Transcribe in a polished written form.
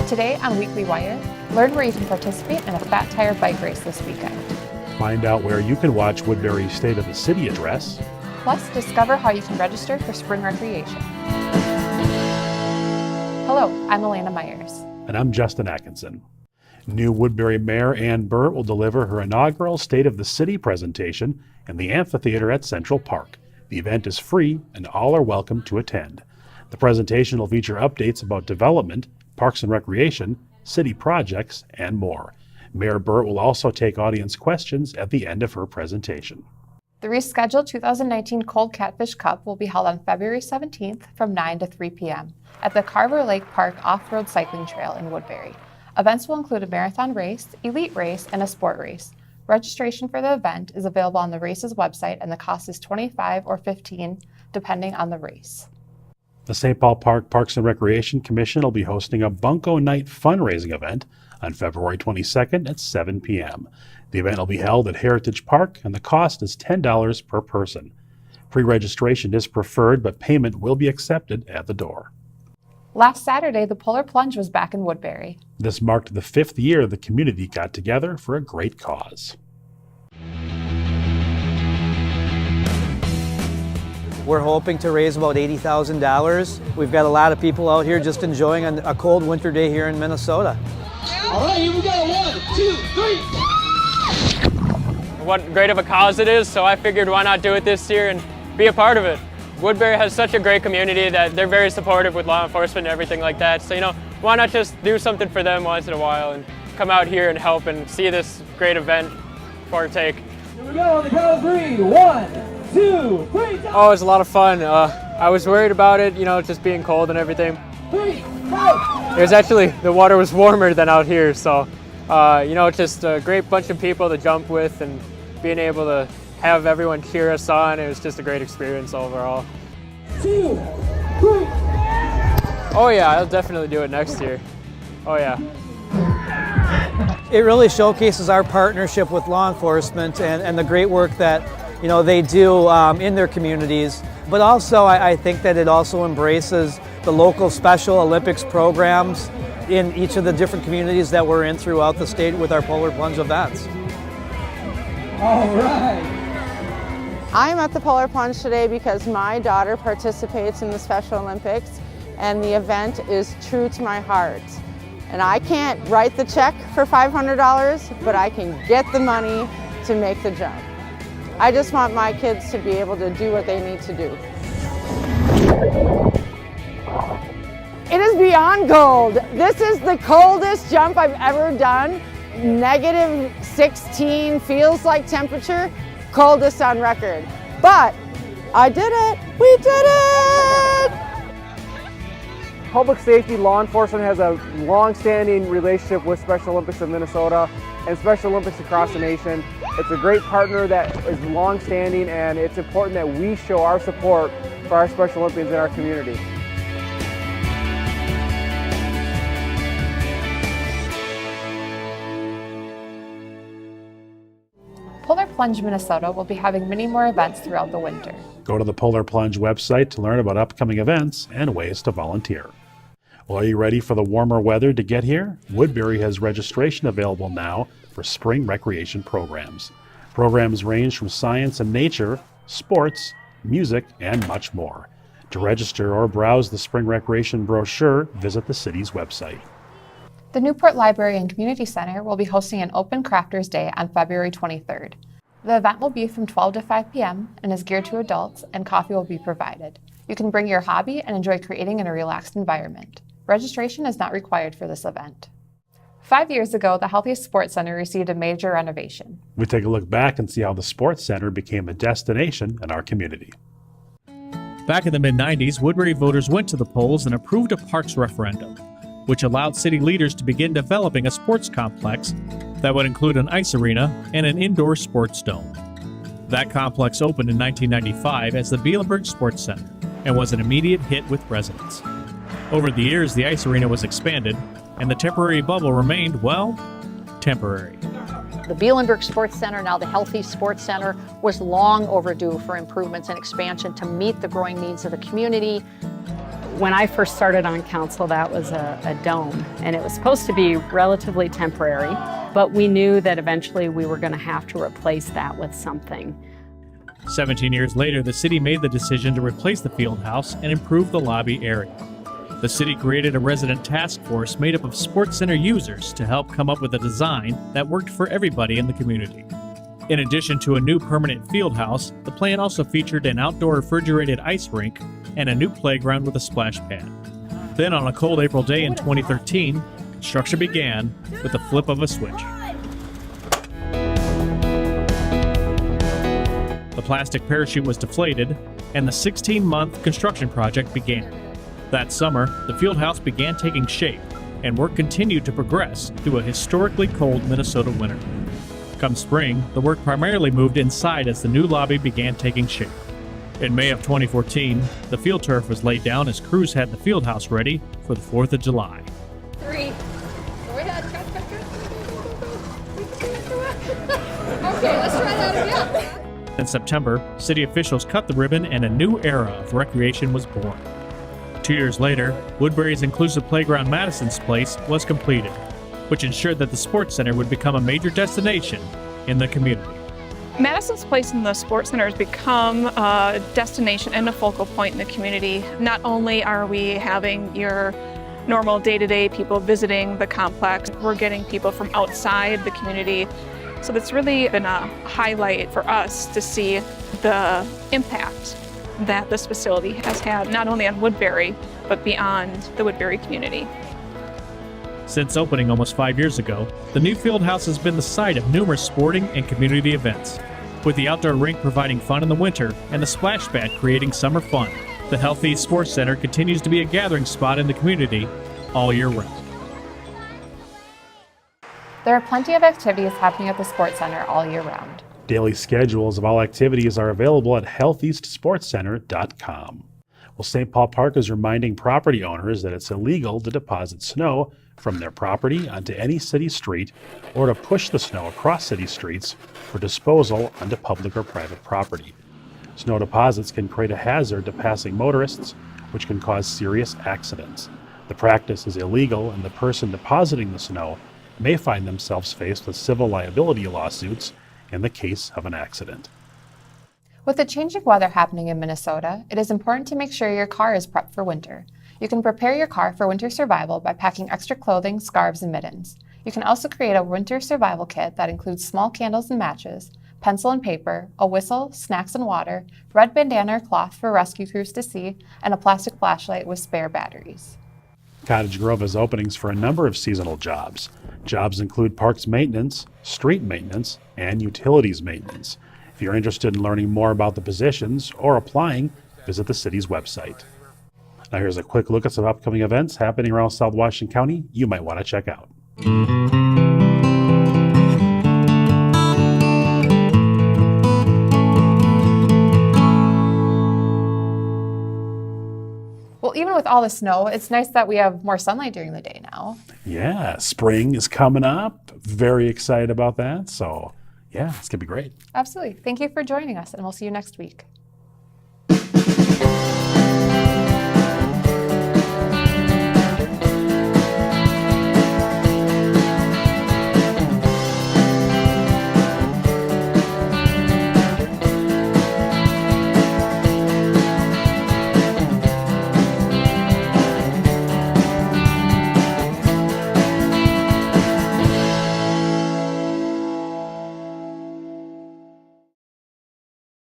Today on Weekly Wire, learn where you can participate in a Fat Tire bike race this weekend. Find out where you can watch Woodbury's State of the City address. Plus, discover how you can register for spring recreation. Hello, I'm Elena Myers. And I'm Justin Atkinson. New Woodbury Mayor Ann Burt will deliver her inaugural State of the City presentation in the amphitheater at Central Park. The event is free and all are welcome to attend. The presentation will feature updates about development, parks and recreation, city projects, and more. Mayor Burt will also take audience questions at the end of her presentation. The rescheduled 2019 Cold Catfish Cup will be held on February 17th from 9 to 3 p.m. at the Carver Lake Park Off-Road Cycling Trail in Woodbury. Events will include a marathon race, elite race, and a sport race. Registration for the event is available on the race's website, and the cost is $25 or $15, depending on the race. The St. Paul Park Parks and Recreation Commission will be hosting a Bunco Night fundraising event on February 22nd at 7 p.m. The event will be held at Heritage Park, and the cost is $10 per person. Pre-registration is preferred, but payment will be accepted at the door. Last Saturday, the Polar Plunge was back in Woodbury. This marked the 5th year the community got together for a great cause. We're hoping to raise about $80,000. We've got a lot of people out here just enjoying a cold winter day here in Minnesota. All right, here we go. 1, 2, 3. What great of a cause it is, so I figured why not do it this year and be a part of it. Woodbury has such a great community that they're very supportive with law enforcement and everything like that. So, why not just do something for them once in a while and come out here and help and see this great event partake. Here we go on the count of 3. 1, 2, 3. Oh, it was a lot of fun. I was worried about it, just being cold and everything. 3, 4. It was actually, the water was warmer than out here, so, just a great bunch of people to jump with and being able to have everyone cheer us on. It was just a great experience overall. 2, 3. Oh yeah, I'll definitely do it next year. Oh yeah. It really showcases our partnership with law enforcement and the great work that they do in their communities. But also, I think that it also embraces the local Special Olympics programs in each of the different communities that we're in throughout the state with our Polar Plunge events. All right. I'm at the Polar Plunge today because my daughter participates in the Special Olympics, and the event is true to my heart. And I can't write the check for $500, but I can get the money to make the jump. I just want my kids to be able to do what they need to do. It is beyond cold. This is the coldest jump I've ever done. -16 feels like temperature. Coldest on record. But I did it! We did it! Public safety law enforcement has a long-standing relationship with Special Olympics of Minnesota and Special Olympics across the nation. It's a great partner that is long-standing, and it's important that we show our support for our Special Olympians in our community. Polar Plunge Minnesota will be having many more events throughout the winter. Go to the Polar Plunge website to learn about upcoming events and ways to volunteer. Well, are you ready for the warmer weather to get here? Woodbury has registration available now for spring recreation programs. Programs range from science and nature, sports, music, and much more. To register or browse the spring recreation brochure, visit the city's website. The Newport Library and Community Center will be hosting an Open Crafters Day on February 23rd. The event will be from 12 to 5 p.m. and is geared to adults, and coffee will be provided. You can bring your hobby and enjoy creating in a relaxed environment. Registration is not required for this event. 5 years ago, the HealthEast Sports Center received a major renovation. We take a look back and see how the Sports Center became a destination in our community. Back in the mid-90s, Woodbury voters went to the polls and approved a parks referendum, which allowed city leaders to begin developing a sports complex that would include an ice arena and an indoor sports dome. That complex opened in 1995 as the Bielenberg Sports Center and was an immediate hit with residents. Over the years, the ice arena was expanded, and the temporary bubble remained, well, temporary. The Bielenberg Sports Center, now the HealthEast Sports Center, was long overdue for improvements and expansion to meet the growing needs of the community. When I first started on council, that was a dome, and it was supposed to be relatively temporary, but we knew that eventually we were going to have to replace that with something. 17 years later, the city made the decision to replace the field house and improve the lobby area. The city created a resident task force made up of sports center users to help come up with a design that worked for everybody in the community. In addition to a new permanent field house, the plan also featured an outdoor refrigerated ice rink and a new playground with a splash pad. Then on a cold April day in 2013, construction began with the flip of a switch. The plastic parachute was deflated, and the 16-month construction project began. That summer, the field house began taking shape, and work continued to progress through a historically cold Minnesota winter. Come spring, the work primarily moved inside as the new lobby began taking shape. In May of 2014, the field turf was laid down as crews had the field house ready for the 4th of July. 3. Go ahead. Okay, let's try that again. In September, city officials cut the ribbon and a new era of recreation was born. 2 years later, Woodbury's inclusive playground Madison's Place was completed, which ensured that the sports center would become a major destination in the community. Madison's Place in the Sports Center has become a destination and a focal point in the community. Not only are we having your normal day-to-day people visiting the complex, we're getting people from outside the community. So it's really been a highlight for us to see the impact that this facility has had, not only on Woodbury, but beyond the Woodbury community. Since opening almost 5 years ago, the new field house has been the site of numerous sporting and community events, with the outdoor rink providing fun in the winter and the splash pad creating summer fun. The HealthEast Sports Center continues to be a gathering spot in the community all year round. There are plenty of activities happening at the Sports Center all year round. Daily schedules of all activities are available at healtheastsportscenter.com. Well, St. Paul Park is reminding property owners that it's illegal to deposit snow from their property onto any city street or to push the snow across city streets for disposal onto public or private property. Snow deposits can create a hazard to passing motorists, which can cause serious accidents. The practice is illegal, and the person depositing the snow may find themselves faced with civil liability lawsuits in the case of an accident. With the changing weather happening in Minnesota, it is important to make sure your car is prepped for winter. You can prepare your car for winter survival by packing extra clothing, scarves, and mittens. You can also create a winter survival kit that includes small candles and matches, pencil and paper, a whistle, snacks and water, red bandana or cloth for rescue crews to see, and a plastic flashlight with spare batteries. Cottage Grove has openings for a number of seasonal jobs. Jobs include parks maintenance, street maintenance, and utilities maintenance. If you're interested in learning more about the positions or applying, visit the city's website. Now here's a quick look at some upcoming events happening around South Washington County you might want to check out. Well, even with all the snow, it's nice that we have more sunlight during the day now. Yeah, spring is coming up. Very excited about that. So yeah, it's going to be great. Absolutely. Thank you for joining us, and we'll see you next week.